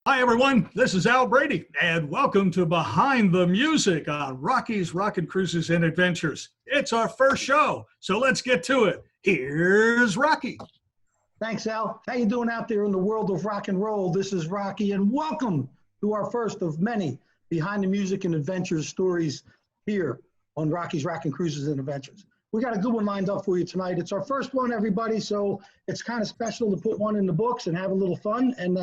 Hi, everyone. This is Al Brady, and welcome to Behind the Music on Rocky's Rockin' Cruises and Adventures. It's our first show, so let's get to it. Here's Rocky. Thanks, Al. How you doing out there in the world of rock and roll? This is Rocky, and welcome to our first of many Behind the Music and Adventures stories here on Rocky's Rockin' Cruises and Adventures. We got a good one lined up for you tonight. It's our first one, everybody, so it's kind of special to put one in the books and have a little fun. And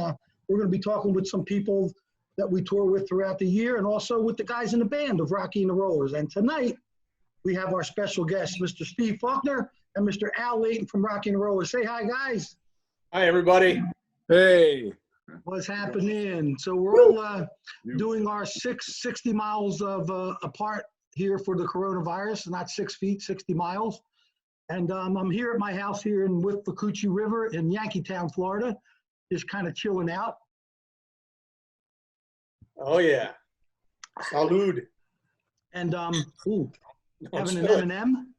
we're going to be talking with some people that we tour with throughout the year and also with the guys in the band of Rocky and the Rollers. And tonight, we have our special guests, Mr. Steve Faulkner and Mr. Al Layton from Rocky and the Rollers. Say hi, guys. Hi, everybody. Hey. What's happening? So we're all doing our 60 miles of apart here for the coronavirus, not 6 feet, 60 miles. And I'm here at my house here with the Coochie River in Yankeetown, Florida, just kind of chilling out. Oh, yeah. Salud. And having an M&M.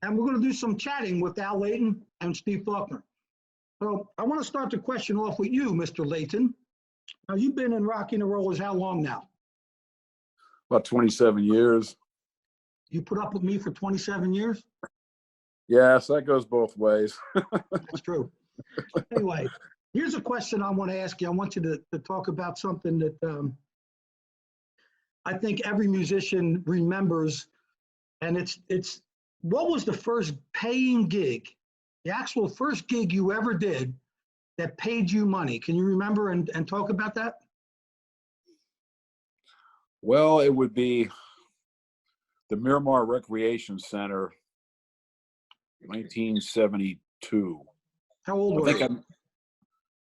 And we're going to do some chatting with Al Layton and Steve Faulkner. So I want to start the question off with you, Mr. Layton. Now, you've been in Rocky and the Rollers how long now? About 27 years. You put up with me for 27 years? Yes, that goes both ways. That's true. Anyway, here's a question I want to ask you. I want you to talk about something that I think every musician remembers, and it's what was the first paying gig, the actual first gig you ever did that paid you money? Can you remember and talk about that? Well, it would be the Miramar Recreation Center, 1972. How old were you? I think I'm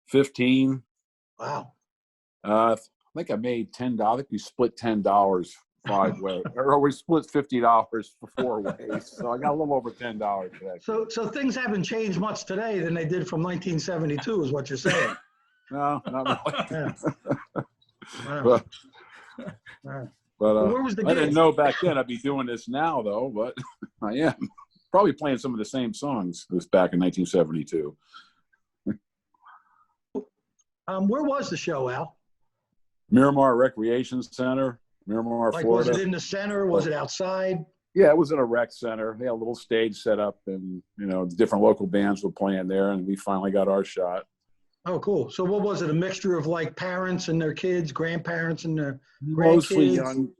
15. Wow. I think I made $10. I think we split $10 5 ways, or we split $50 for 4 ways. So I got a little over $10 for that. So things haven't changed much today than they did from 1972, is what you're saying. No, not really. Yeah. Wow. But where was the I gig? didn't know back then I'd be doing this now, though. But I am probably playing some of the same songs as back in 1972. Where was the show, Al? Miramar Recreation Center, Miramar, Like, Florida. was it in the center? Was it outside? Yeah, it was in a rec center. They had a little stage set up, and the different local bands were playing there, and we finally got our shot. Oh, cool. So what was it? A mixture of like parents and their kids, grandparents and their Mostly grandkids? young.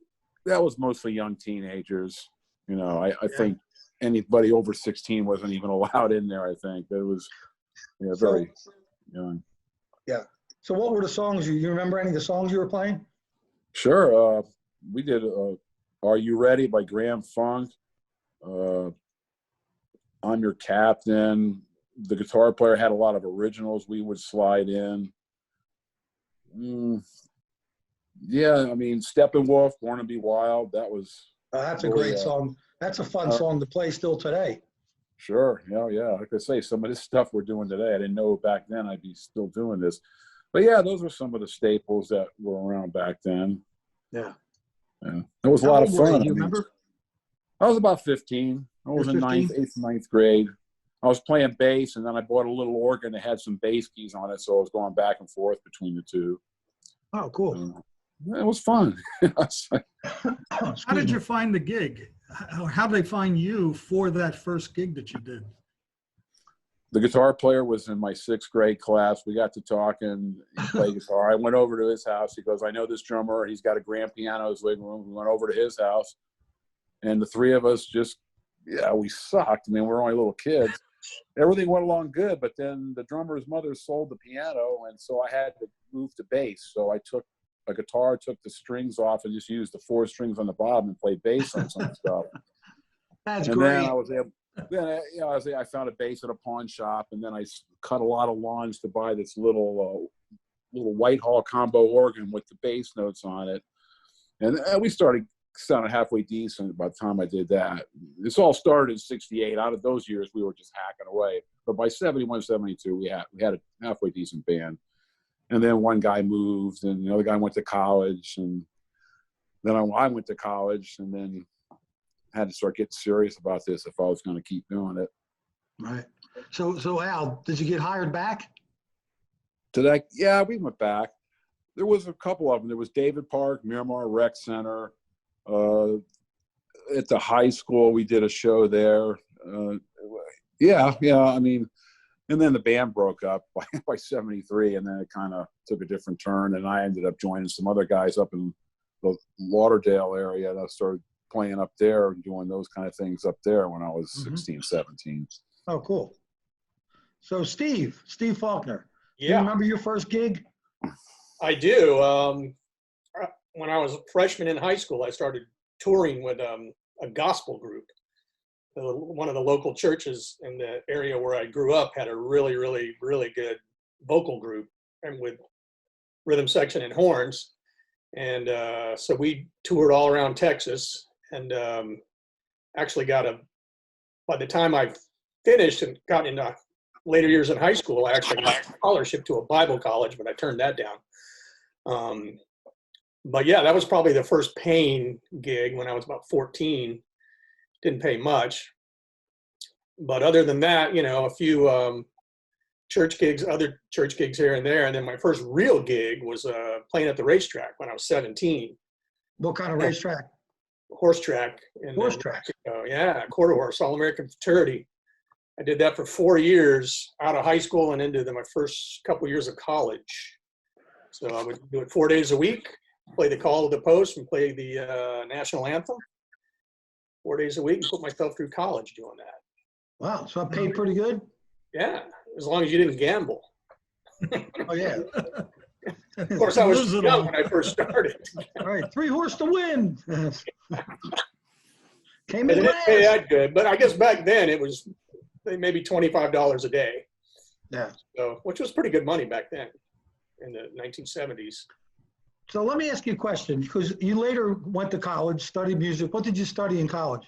That was mostly young teenagers. I think anybody over 16 wasn't even allowed in there. I think it was very young. Yeah. So what were the songs? You remember any of the songs you were playing? Sure. We did "Are You Ready" by Graham Funk. "I'm Your Captain." The guitar player had a lot of originals we would slide in. Yeah, I mean, Steppenwolf, "Born to Be Wild." That was. That's a great song. That's a fun song to play still today. Sure. Yeah. Like I say, some of this stuff we're doing today, I didn't know back then I'd be still doing this. But yeah, those were some of the staples that were around back then. Yeah. Yeah. It was a lot of fun. Do you remember? I was about 15. I was in 8th, 9th grade. I was playing bass, and then I bought a little organ that had some bass keys on it, so I was going back and forth between the two. Oh, cool. It was fun. How did you find the gig? How did they find you for that first gig that you did? The guitar player was in my 6th grade class. We got to talking. He played guitar. I went over to his house. He goes, "I know this drummer. He's got a grand piano in his living room." We went over to his house, and the three of us we sucked. I mean, we were only little kids. Everything went along good, but then the drummer's mother sold the piano, and so I had to move to bass. So I took a guitar, took the strings off, and just used the 4 strings on the bottom and played bass on some stuff. That's and great. Then I was able. Then I found a bass at a pawn shop, and then I cut a lot of lawns to buy this little Whitehall combo organ with the bass notes on it, and we started sounding halfway decent by the time I did that. This all started in '68. Out of those years, we were just hacking away. But by '71, '72, we had a halfway decent band. And then one guy moved, and the other guy went to college, and then I went to college, and then had to start getting serious about this if I was going to keep doing it. Right. So Al, did you get hired back? Yeah, we went back. There was a couple of them. There was David Park, Miramar Rec Center. At the high school, we did a show there. Yeah. I mean, and then the band broke up by 73, and then it kind of took a different turn, and I ended up joining some other guys up in the Lauderdale area, and I started playing up there and doing those kind of things up there when I was 16, 17. Oh, cool. So Steve Faulkner, do you Yeah, remember your first gig? I do. When I was a freshman in high school, I started touring with a gospel group. One of the local churches in the area where I grew up had a really, really, really good vocal group, and with rhythm section and horns. And so we toured all around Texas, and actually by the time I finished and got into later years in high school, I actually got a scholarship to a Bible college, but I turned that down. But yeah, that was probably the first paying gig when I was about 14. Didn't pay much. But other than that, a few other church gigs here and there. And then my first real gig was playing at the racetrack when I was 17. What kind of racetrack? Horse track. Horse track. Yeah, quarter horse, All American Fraternity. I did that for 4 years out of high school and into my first couple years of college. So I would do it 4 days a week, play the call of the post and play the national anthem 4 days a week, and put myself through college doing that. Wow, so I paid pretty good? Yeah, as long as you didn't gamble. Oh, yeah. Of course, I was young when I first started. All right, 3 horse to win. Came It in didn't pay last. that good, but I guess back then it was maybe $25 a day. Yeah. So, which was pretty good money back then in the 1970s. So let me ask you a question, because you later went to college, studied music. What did you study in college?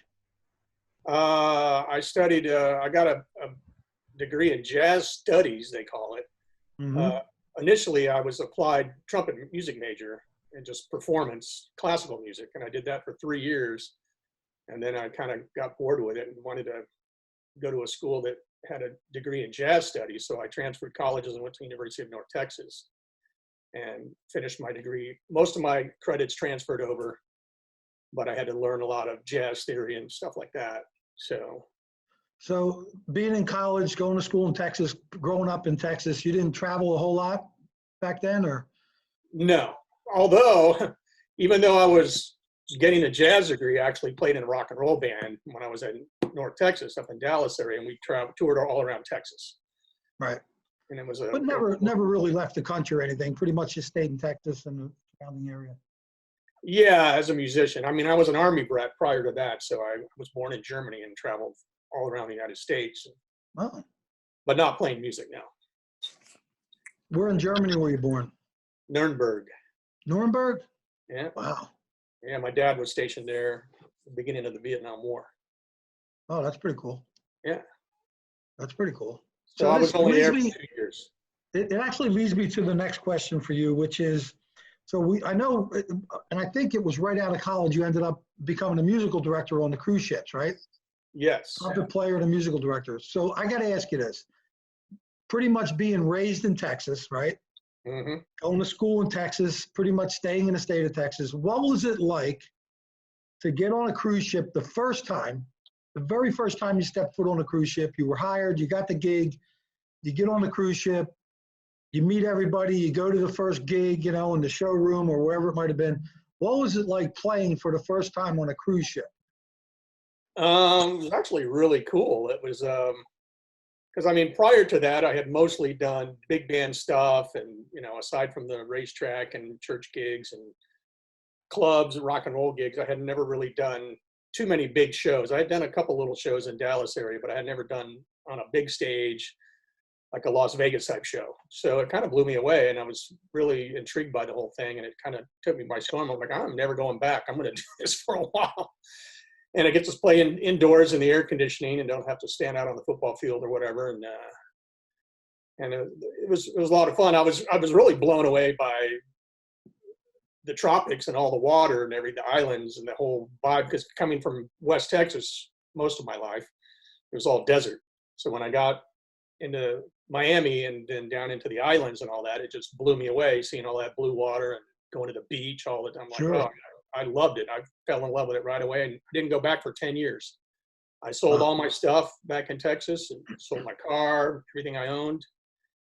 I studied, I got a degree in jazz studies, they call it. Mm-hmm. Initially, I was applied trumpet music major and just performance, classical music. And I did that for 3 years. And then I kind of got bored with it and wanted to go to a school that had a degree in jazz studies. So I transferred colleges and went to the University of North Texas and finished my degree. Most of my credits transferred over, but I had to learn a lot of jazz theory and stuff like that. So being in college, going to school in Texas, growing up in Texas, you didn't travel a whole lot back then, or? No, although even though I was getting a jazz degree, I actually played in a rock and roll band when I was in North Texas, up in Dallas area, and we toured all around Texas. Right. And it was But never really left the country or anything. Pretty much just stayed in Texas and the surrounding area. Yeah, as a musician. I mean, I was an Army brat prior to that, so I was born in Germany and traveled all around the United States. Oh. But not playing music now. Where in Germany were you born? Nuremberg. Nuremberg? Yeah. Wow. Yeah, my dad was stationed there at the beginning of the Vietnam War. Oh, that's pretty cool. Yeah. That's pretty cool. So I was only there for 2 years. It actually leads me to the next question for you, which is, I know, and I think it was right out of college, you ended up becoming a musical director on the cruise ships, right? Yes. Trumpet player and a musical director. So I got to ask you this. Pretty much being raised in Texas, right? Mm-hmm. Going to school in Texas, pretty much staying in the state of Texas. What was it like to get on a cruise ship the very first time you stepped foot on a cruise ship? You were hired, you got the gig, you get on the cruise ship, you meet everybody, you go to the first gig, in the showroom or wherever it might have been. What was it like playing for the first time on a cruise ship? It was actually really cool. It was, because I mean, prior to that, I had mostly done big band stuff and, aside from the racetrack and church gigs and clubs and rock and roll gigs, I had never really done too many big shows. I had done a couple little shows in Dallas area, but I had never done on a big stage, like a Las Vegas type show. So it kind of blew me away, and I was really intrigued by the whole thing, and it kind of took me by storm. I'm like, I'm never going back. I'm going to do this for a while. And I get to play indoors in the air conditioning and don't have to stand out on the football field or whatever. And it was a lot of fun. I was really blown away by the tropics and all the water and the islands and the whole vibe, because coming from West Texas most of my life, it was all desert. So when I got into Miami and then down into the islands and all that, it just blew me away, seeing all that blue water and going to the beach all the time. Like, Sure. oh, I loved it. I fell in love with it right away and didn't go back for 10 years. I sold all my stuff back in Texas and sold my car, everything I owned,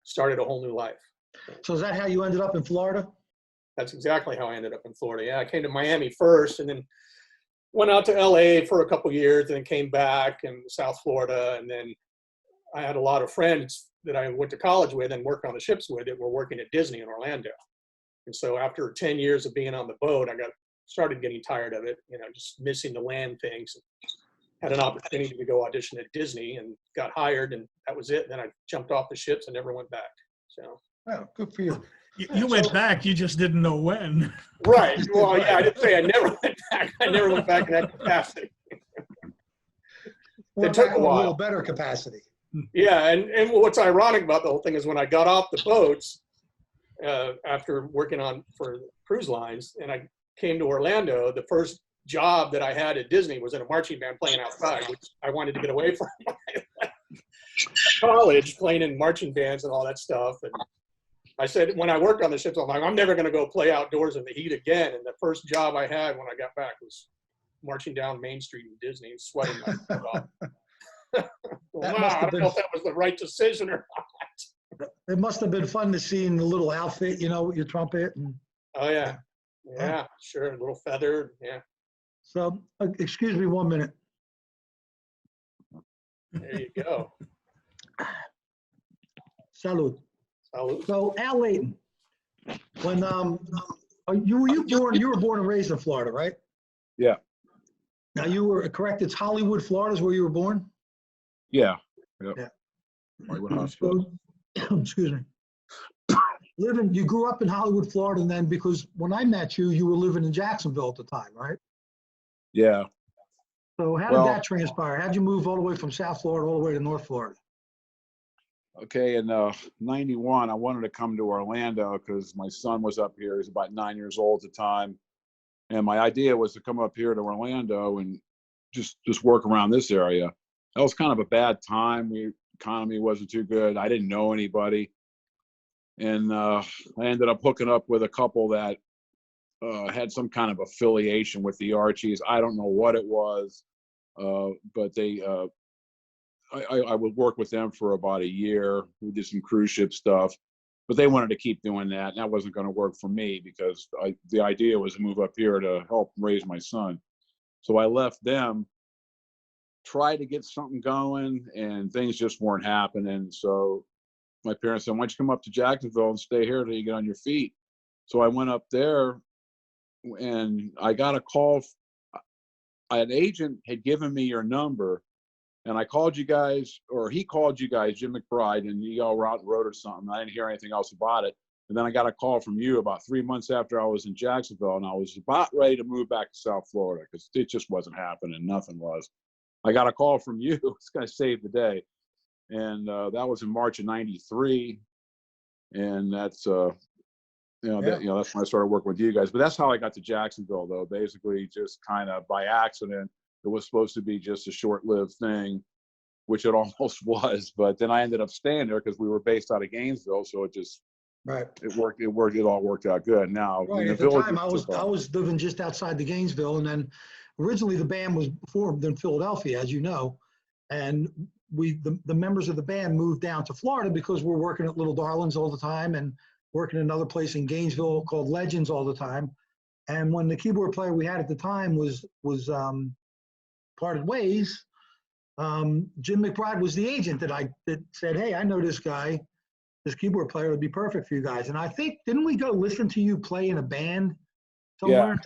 started a whole new life. So is that how you ended up in Florida? That's exactly how I ended up in Florida. Yeah, I came to Miami first and then went out to LA for a couple of years and then came back in South Florida. And then I had a lot of friends that I went to college with and worked on the ships with that were working at Disney in Orlando. And so after 10 years of being on the boat, I started getting tired of it, just missing the land things. Had an opportunity to go audition at Disney and got hired, and that was it. Then I jumped off the ships and never went back. So, Oh, good for you. You went back, you just didn't know when. right. Well, yeah, I didn't say I never went back. I never went back in that capacity. Well, It took back a in while. little better capacity. Yeah, and what's ironic about the whole thing is when I got off the boats after working for cruise lines, and I came to Orlando, the first job that I had at Disney was in a marching band playing outside, which I wanted to get away from. College, playing in marching bands and all that stuff. And I said, when I worked on the ships, I'm like, I'm never going to go play outdoors in the heat again. And the first job I had when I got back was marching down Main Street in Disney and sweating my butt off. Wow, I don't know if that was the right decision or not. It must have been fun to see in the little outfit, with your trumpet. Oh, yeah. Yeah, sure. A little feather. Yeah. So, excuse me 1 minute. There you go. Salud. Salud. So, Al Layton, when you were born and raised in Florida, right? Yeah. Now you were correct. It's Hollywood, Florida, is where you were born. Yeah. Yep. Yeah. Hollywood Hospital. So, excuse me. You grew up in Hollywood, Florida, and then because when I met you, you were living in Jacksonville at the time, right? Yeah. So how did that transpire? How'd you move all the way from South Florida all the way to North Florida? Okay, in '91, I wanted to come to Orlando because my son was up here. He was about 9 years old at the time. And my idea was to come up here to Orlando and just work around this area. That was kind of a bad time. The economy wasn't too good. I didn't know anybody. And I ended up hooking up with a couple that had some kind of affiliation with the Archies. I don't know what it was, but I would work with them for about a year. We did some cruise ship stuff, but they wanted to keep doing that. And that wasn't going to work for me because the idea was to move up here to help raise my son. So I left them, tried to get something going, and things just weren't happening. So my parents said, why don't you come up to Jacksonville and stay here till you get on your feet? So I went up there and I got a call. An agent had given me your number and I called you guys, or he called you guys, Jim McBride, and you all wrote or something. I didn't hear anything else about it. And then I got a call from you about 3 months after I was in Jacksonville, and I was about ready to move back to South Florida because it just wasn't happening. Nothing was. I got a call from you. It's going to save the day. And that was in March of '93. And that's, that's when I started working with you guys. But that's how I got to Jacksonville, though, basically just kind of by accident. It was supposed to be just a short-lived thing, which it almost was. But then I ended up staying there because we were based out of Gainesville, so it just it worked. It all worked out good. Now, right at the time, I was living just outside the Gainesville, and then originally the band was formed in Philadelphia, as you know, and the members of the band moved down to Florida because we're working at Little Darlings all the time and working at another place in Gainesville called Legends all the time. And when the keyboard player we had at the time was parted ways, Jim McBride was the agent that said, hey, I know this guy, this keyboard player would be perfect for you guys. And I think, didn't we go listen to you play in a band somewhere?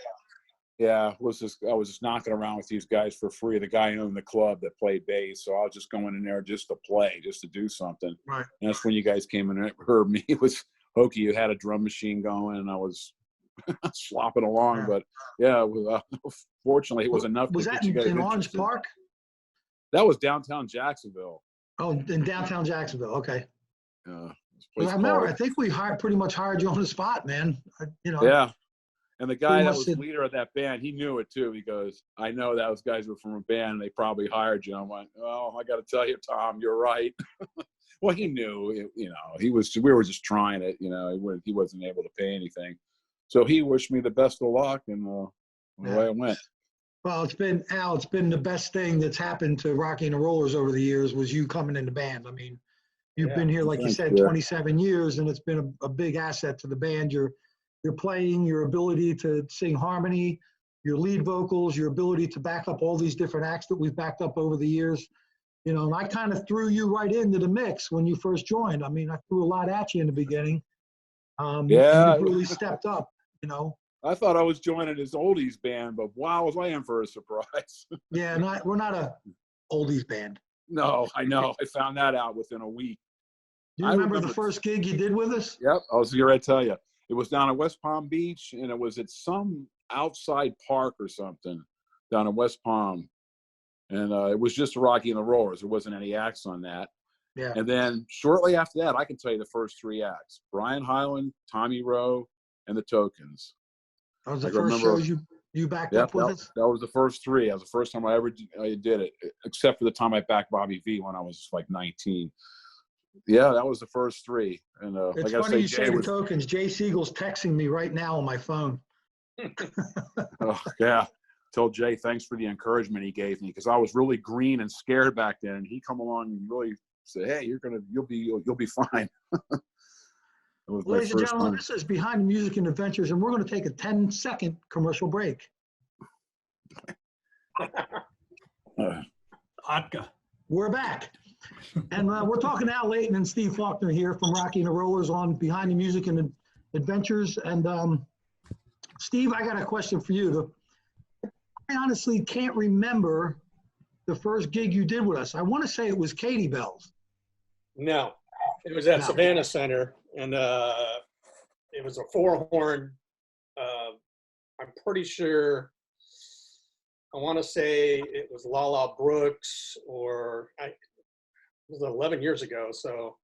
Yeah, I was just knocking around with these guys for free. The guy owned the club that played bass, so I was just going in there just to play, just to do something. Right. And that's when you guys came in and heard me. It was hokey. You had a drum machine going, and I was slopping along. But yeah, fortunately, it was enough. Was that in Orange Park? That was downtown Jacksonville. Oh, in downtown Jacksonville. Okay. Well, I remember. I think we pretty much hired you on the spot, man. Yeah. And the guy that was leader of that band, he knew it too. He goes, I know those guys were from a band and they probably hired you. I'm like, oh, I got to tell you, Tom, you're right. Well, he knew, we were just trying it, he wasn't able to pay anything. So he wished me the best of luck, and away I went. Well, it's been the best thing that's happened to Rocky and the Rollers over the years was you coming in the band. I mean, you've been here, like you said, 27 years, and it's been a big asset to the band. Your playing, your ability to sing harmony, your lead vocals, your ability to back up all these different acts that we've backed up over the years. And I kind of threw you right into the mix when you first joined. I mean, I threw a lot at you in the beginning. And you really stepped up, I thought I was joining his oldies band, but wow, was I in for a surprise. Yeah, we're not a oldies band. No, I know. I found that out within a week. Do you remember the first gig you did with us? Yep, I was here to tell you. It was down in West Palm Beach, and it was at some outside park or something down in West Palm. And it was just Rocky and the Rollers. There wasn't any acts on that. Yeah. And then shortly after that, I can tell you the first three acts: Brian Hyland, Tommy Rowe, and the Tokens. That was the first shows you backed up with us? That was the first three. That was the first time I did it, except for the time I backed Bobby V when I was like 19. Yeah, that was the first three. And it's funny you say the Tokens. Jay Siegel's texting me right now on my phone. Oh, yeah. Told Jay thanks for the encouragement he gave me, because I was really green and scared back then. And he come along and really said, "Hey, you'll be fine." Ladies and gentlemen, this is Behind the Music and Adventures, and we're going to take a 10-second commercial break. Vodka. We're back. And we're talking to Al Layton and Steve Faulkner here from Rocky and the Rollers on Behind the Music and Adventures. And Steve, I got a question for you. I honestly can't remember the first gig you did with us. I want to say it was Katie Bell's. No, it was at Savannah Center, and it was a four-horn. I'm pretty sure. I want to say it was Lala Brooks, or it was 11 years ago. So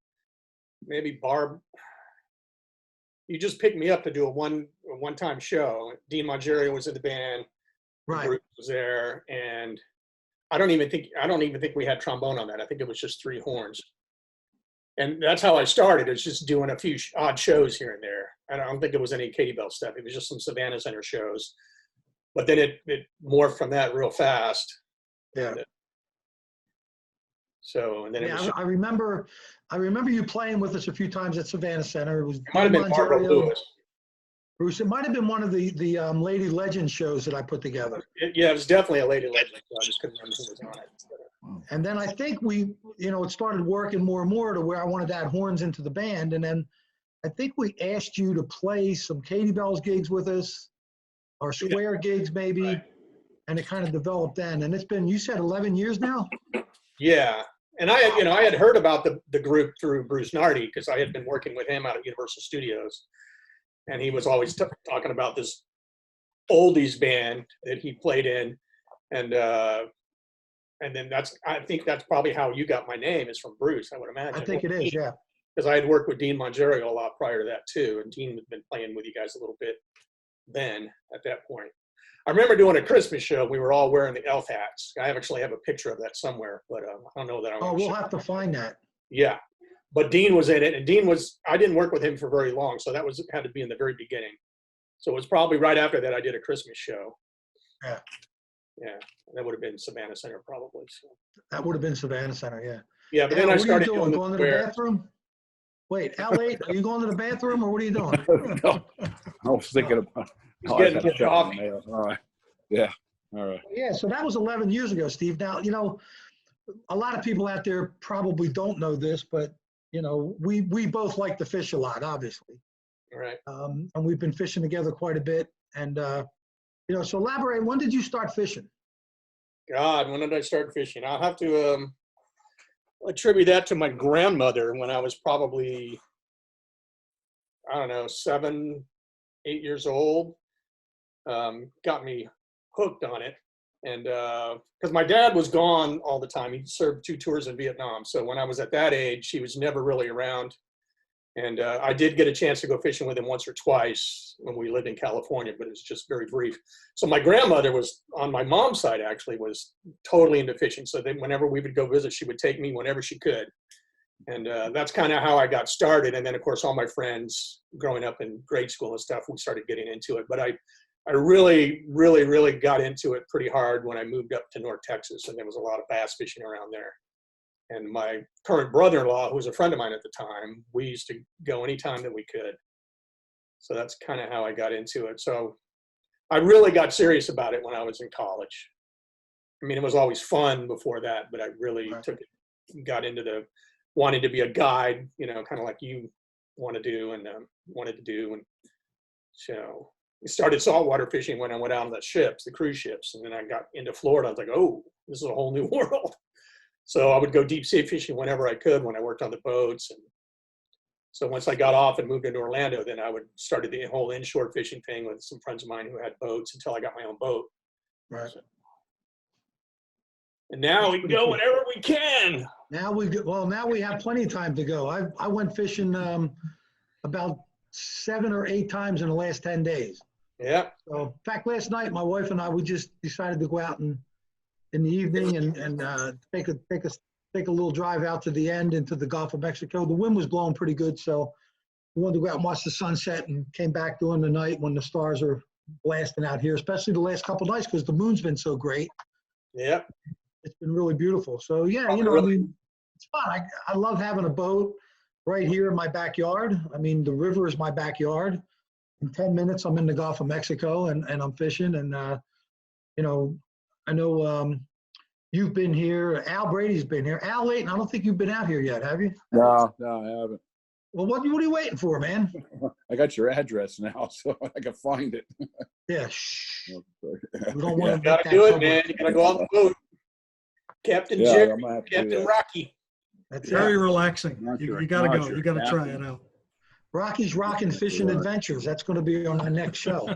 maybe Barb. You just picked me up to do a one-time show. Dean Margerio was in the band. Right. Bruce was there, and I don't even think we had trombone on that. I think it was just three horns. And that's how I started. It's just doing a few odd shows here and there. I don't think it was any Katie Bell stuff. It was just some Savannah Center shows. But then it morphed from that real fast. Yeah. And then I remember you playing with us a few times at Savannah Center. It might have been Barbara Lewis. Bruce, it might have been one of the Lady Legend shows that I put together. It was definitely a Lady Legend. I just couldn't remember who was on it. And then I think it started working more and more to where I wanted to add horns into the band. And then I think we asked you to play some Katie Bell's gigs with us, or Square gigs maybe, right. And it kind of developed then. And it's been, you said 11 years now? Yeah. And I had heard about the group through Bruce Nardi, because I had been working with him out at Universal Studios. And he was always talking about this oldies band that he played in. And then I think that's probably how you got my name, is from Bruce, I would imagine. I think it is, yeah. Because I had worked with Dean Margerio a lot prior to that too. And Dean had been playing with you guys a little bit then at that point. I remember doing a Christmas show. We were all wearing the elf hats. I actually have a picture of that somewhere, but I don't know that. We'll have to find that. Yeah. But Dean was in it, and I didn't work with him for very long, so that had to be in the very beginning. So it was probably right after that I did a Christmas show. Yeah. Yeah, that would have been Savannah Center probably. So. That would have been Savannah Center, yeah. Yeah, but then I started doing going to the bathroom? Wait, Al, are you going to the bathroom, or what are you doing? No, I was thinking about getting coffee. All right. Yeah. All right. Yeah, so that was 11 years ago, Steve. Now, a lot of people out there probably don't know this, but we both like to fish a lot, obviously. All right. And we've been fishing together quite a bit. And, so elaborate, when did you start fishing? God, when did I start fishing? I'll have to attribute that to my grandmother when I was probably, 7, 8 years old. Got me hooked on it. And because my dad was gone all the time. He served 2 tours in Vietnam. So when I was at that age, he was never really around. And I did get a chance to go fishing with him once or twice when we lived in California, but it was just very brief. So my grandmother was, on my mom's side actually, was totally into fishing. So then whenever we would go visit, she would take me whenever she could. And that's kind of how I got started. And then, of course, all my friends growing up in grade school and stuff, we started getting into it. But I really, really, really got into it pretty hard when I moved up to North Texas, and there was a lot of bass fishing around there. And my current brother-in-law, who was a friend of mine at the time, we used to go anytime that we could. So that's kind of how I got into it. So I really got serious about it when I was in college. I mean, it was always fun before that, but I really got into the wanting to be a guide, you know, kind of like you want to do and wanted to do. And so I started saltwater fishing when I went out on the ships, the cruise ships. And then I got into Florida. I was like, oh, this is a whole new world. So I would go deep sea fishing whenever I could when I worked on the boats. And so once I got off and moved into Orlando, then I would started the whole inshore fishing thing with some friends of mine who had boats until I got my own boat. Right. So, and now we can go whenever we can. Now we have plenty of time to go. I went fishing about 7 or 8 times in the last 10 days. Yeah. So in fact, last night my wife and I, we just decided to go out in the evening and take a little drive out to the end into the Gulf of Mexico. The wind was blowing pretty good, so we wanted to go out and watch the sunset, and came back during the night when the stars are blasting out here, especially the last couple of nights because the moon's been so great. Yeah. It's been really beautiful. So yeah, you know, I mean, it's fun. I love having a boat right here in my backyard. I mean, the river is my backyard. In 10 minutes, I'm in the Gulf of Mexico and I'm fishing. And, you know, I know you've been here. Al Brady's been here. Al Layton, I don't think you've been out here yet, have you? No, I haven't. Well, what are you waiting for, man? I got your address now, so I can find it. Yeah, shh. We don't You want to gotta do it, man. You gotta go on the boat. Captain Jerry, Captain Rocky. That's Very it. relaxing. You got to go. You got to try it out. Rocky's Rockin' Fishing Adventures. That's going to be on our next show.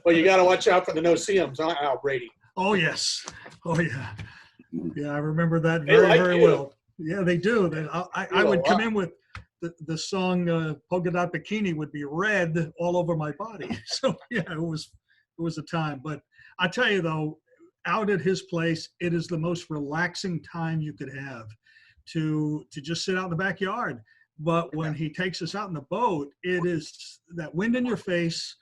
Well, you got to watch out for the no-see-ums, huh, Al Brady? Oh, yes. Oh, yeah. Yeah, I remember that very well. Yeah, they do. I would come in with the song Polka Dot Bikini would be red all over my body. So, yeah, it was a time. But I tell you, though, out at his place, it is the most relaxing time you could have to just sit out in the backyard. But when he takes us out in the boat, it is that wind in your face,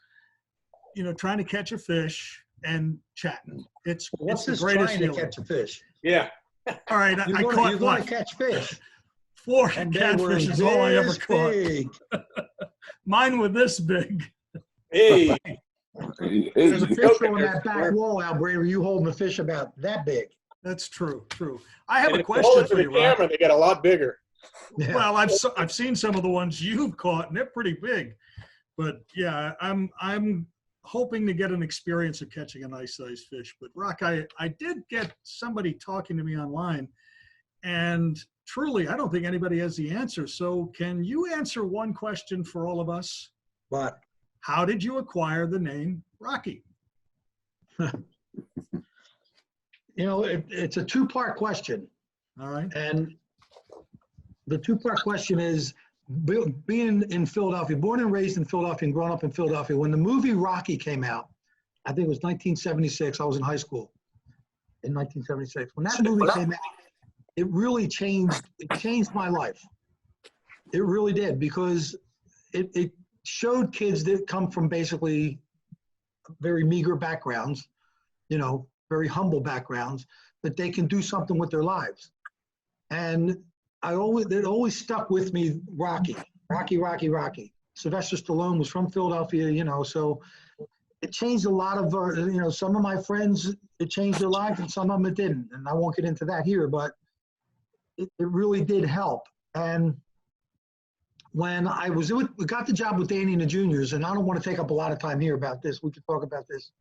you know, trying to catch a fish and chatting. It's the greatest trying feeling. to catch a fish? Yeah. All right, I caught you're going to catch fish. 4 catfish is all I ever caught. Big. Mine were this big. Hey. There's a fish on that back wall, Al Brady, where you holding the fish about that big. That's true. I have And a if you question hold it for to you, the camera, Rob. they get a lot bigger. Yeah. Well, I've seen some of the ones you've caught, and they're pretty big. But yeah, I'm hoping to get an experience of catching a nice sized fish. But Rock, I did get somebody talking to me online, and truly, I don't think anybody has the answer. So can you answer one question for all of us? But How did you acquire the name Rocky? you know, it's a 2-part question. All right. And the 2-part question is, being in Philadelphia, born and raised in Philadelphia and growing up in Philadelphia, when the movie Rocky came out, I think it was 1976, I was in high school in 1976. When that movie came out, it really changed my life. It really did, because it showed kids that come from basically very meager backgrounds, you know, very humble backgrounds, that they can do something with their lives. And it always stuck with me, Rocky. Sylvester Stallone was from Philadelphia, you know, so it changed a lot of, you know, some of my friends, it changed their life and some of them it didn't. And I won't get into that here, but it really did help. And when we got the job with Danny and the Juniors, and I don't want to take up a lot of time here about this. We could talk about this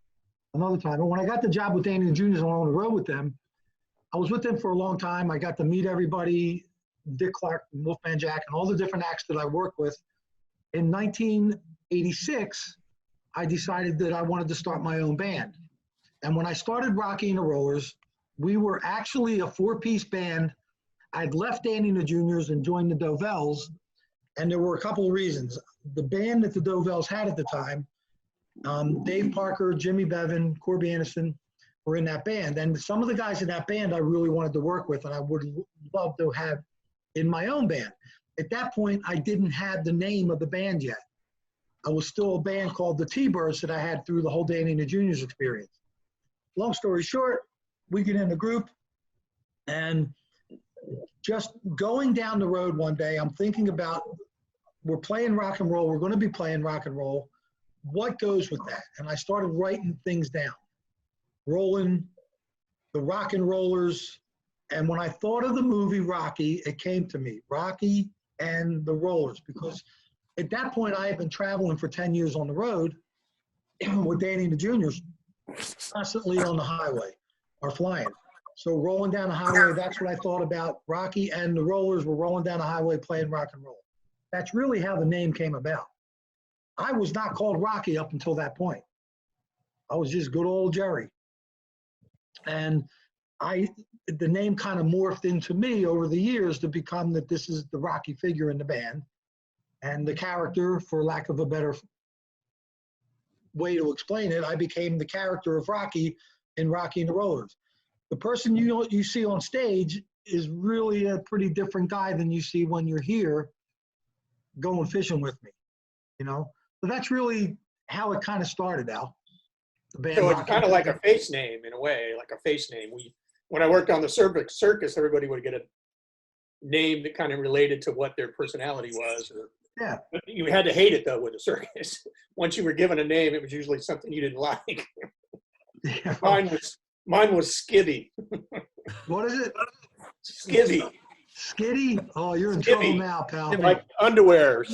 another time. But when I got the job with Danny and the Juniors and went on the road with them, I was with them for a long time. I got to meet everybody, Dick Clark, Wolfman Jack, and all the different acts that I worked with. In 1986, I decided that I wanted to start my own band. And when I started Rocky and the Rollers, we were actually a 4-piece band. I'd left Danny and the Juniors and joined the Dovells, and there were a couple of reasons. The band that the Dovells had at the time, Dave Parker, Jimmy Bevan, Corby Anderson, were in that band. And some of the guys in that band I really wanted to work with, and I would love to have in my own band. At that point, I didn't have the name of the band yet. I was still a band called the T-Birds that I had through the whole Danny and the Juniors experience. Long story short, we get in the group, and just going down the road one day, I'm thinking about, we're playing rock and roll. We're going to be playing rock and roll. What goes with that? And I started writing things down, rolling the rock and rollers. And when I thought of the movie Rocky, it came to me, Rocky and the Rollers, because at that point I had been traveling for 10 years on the road with Danny and the Juniors, constantly on the highway or flying. So rolling down the highway, that's what I thought about. Rocky and the Rollers were rolling down the highway playing rock and roll. That's really how the name came about. I was not called Rocky up until that point. I was just good old Jerry. And the name kind of morphed into me over the years to become that this is the Rocky figure in the band. And the character, for lack of a better way to explain it, I became the character of Rocky in Rocky and the Rollers. The person you see on stage is really a pretty different guy than you see when you're here going fishing with me, you know? So that's really how it kind of started, Al. The band So it's Rocky kind of like a face name in a way, like a face name. When I worked on the circus, everybody would get a name that kind of related to what their personality was. Yeah. But you had to hate it though with the circus. Once you were given a name, it was usually something you didn't like. Yeah. Mine was Skivvy. What is it? Skivvy. Skitty? Oh, you're in Skivvy. trouble now, pal. Like underwear.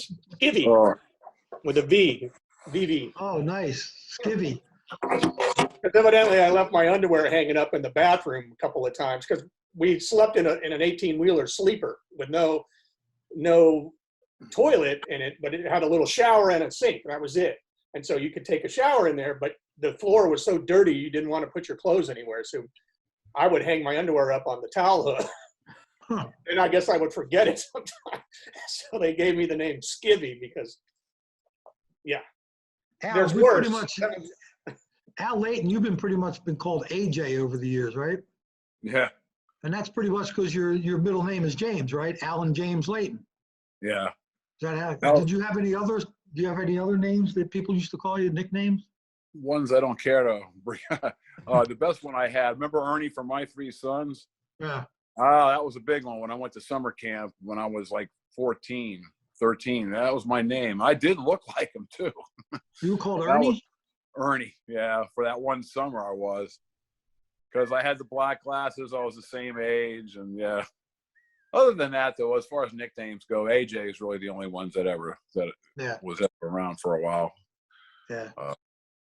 Skivvy. Oh, With a V. VV. Oh, nice. Skivvy. Because evidently I left my underwear hanging up in the bathroom a couple of times because we slept in an 18-wheeler sleeper with no toilet in it, but it had a little shower and a sink. That was it. And so you could take a shower in there, but the floor was so dirty you didn't want to put your clothes anywhere. So I would hang my underwear up on the towel hook. Huh. And I guess I would forget it sometimes. So they gave me the name Skivvy because, yeah. Al, There's we worse. pretty much, Al Layton, you've been pretty much been called AJ over the years, right? yeah, And that's pretty much because your middle name is James, right? Alan James Layton. yeah. Is that how? No. Did you have any others? Do you have any other names that people used to call you, nicknames? Ones I don't care to bring. The best one I had, remember Ernie from My Three Sons? Yeah. That was a big one when I went to summer camp when I was like 14, 13. That was my name. I did look like him too. You were called That Ernie? was Ernie, yeah, for that one summer I was. Because I had the black glasses, I was the same age, and yeah. Other than that, though, as far as nicknames go, AJ is really the only ones that Yeah. was ever around for a while. Yeah.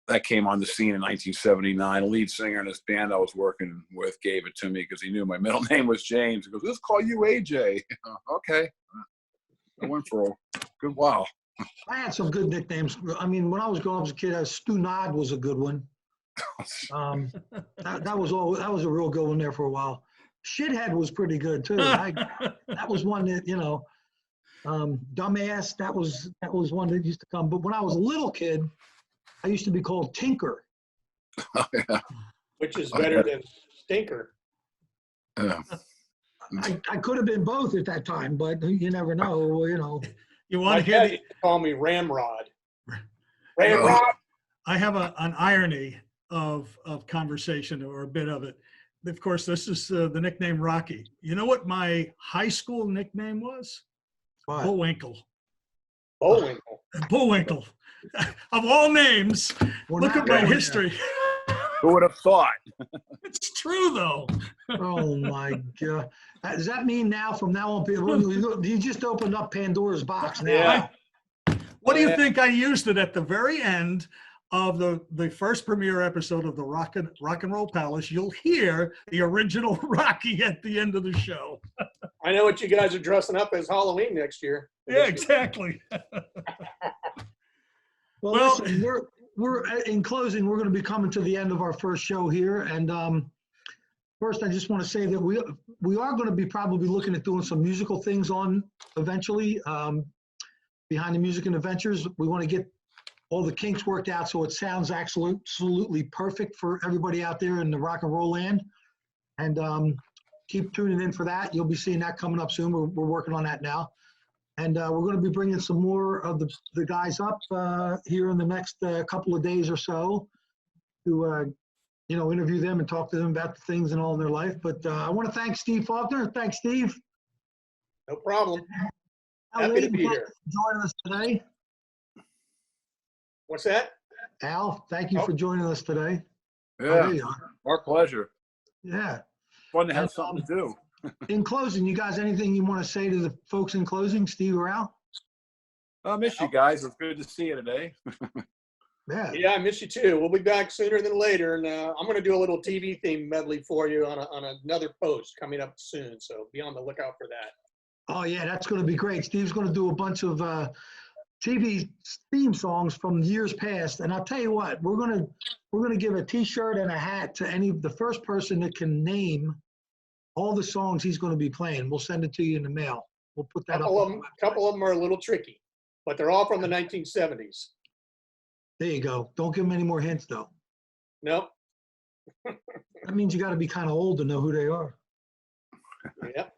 That came on the scene in 1979. A lead singer in this band I was working with gave it to me because he knew my middle name was James. He goes, "Let's call you AJ." Okay. I went for a good while. I had some good nicknames. I mean, when I was growing up as a kid, Stu Nod was a good one. That was a real good one there for a while. Shithead was pretty good too. That was one that, you know, dumbass. That was one that used to come. But when I was a little kid, I used to be called Tinker. Yeah. Which is better than Stinker. Yeah. I could have been both at that time, but you never know. You know. You My want to hear dad the, used to call me Ramrod. Ramrod. I have an irony of conversation or a bit of it. Of course, this is the nickname Rocky. You know what my high school nickname was? What? Bullwinkle. Bullwinkle. Bullwinkle. Of all names, We're look not at my going there. history. Who would have thought? It's true, though. Oh my God! Does that mean now, from now on, people, you just opened up Pandora's box now? Yeah. What do you think I used it at the very end of the first premiere episode of the Rock and Roll Palace? You'll hear the original Rocky at the end of the show. I know what you guys are dressing up as Halloween next year. Yeah, exactly. Well, listen, we're in closing. We're going to be coming to the end of our first show here, and first, I just want to say that we are going to be probably looking at doing some musical things on eventually. Behind the Music and Adventures, we want to get all the kinks worked out so it sounds absolutely perfect for everybody out there in the rock and roll land. And keep tuning in for that. You'll be seeing that coming up soon. We're working on that now. And we're going to be bringing some more of the guys up here in the next couple of days or so to, interview them and talk to them about the things and all in their life. But I want to thank Steve Faulkner. Thanks, Steve. No problem. Al Happy to Layton, be thank here. you for joining us today. What's that? Al, thank you for joining us today. Oh, Yeah, there you are. our pleasure. Yeah. Fun to have And, something to do. In closing, you guys, anything you want to say to the folks in closing, Steve or Al? I miss you guys. It's good to see you today. Yeah. Yeah, I miss you too. We'll be back sooner than later, and I'm going to do a little TV theme medley for you on another post coming up soon. So be on the lookout for that. Oh, yeah, that's going to be great. Steve's going to do a bunch of TV theme songs from years past, and I'll tell you what, we're gonna give a T-shirt and a hat to the first person that can name all the songs he's going to be playing. We'll send it to you in the mail. We'll put that up. Couple of them are a little tricky, but they're all from the 1970s. There you go. Don't give them any more hints, though. Nope. That means you got to be kind of old to know who they are. Yep.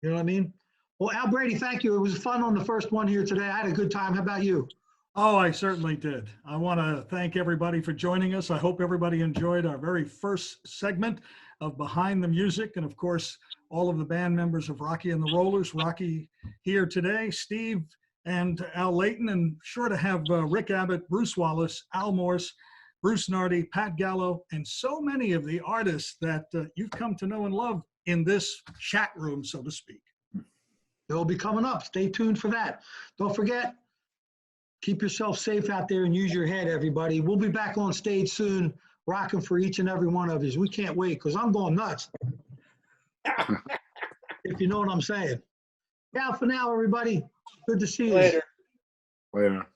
You know what I mean? Well, Al Brady, thank you. It was fun on the first one here today. I had a good time. How about you? Oh, I certainly did. I want to thank everybody for joining us. I hope everybody enjoyed our very first segment of Behind the Music. And of course, all of the band members of Rocky and the Rollers. Rocky here today, Steve and Al Layton, and sure to have Rick Abbott, Bruce Wallace, Al Morse, Bruce Nardi, Pat Gallo, and so many of the artists that you've come to know and love in this chat room, so to speak. They'll be coming up. Stay tuned for that. Don't forget, keep yourself safe out there and use your head, everybody. We'll be back on stage soon, rocking for each and every one of you. We can't wait because I'm going nuts. If you know what I'm saying. Ciao for now, everybody. Good to see you. Later. Later.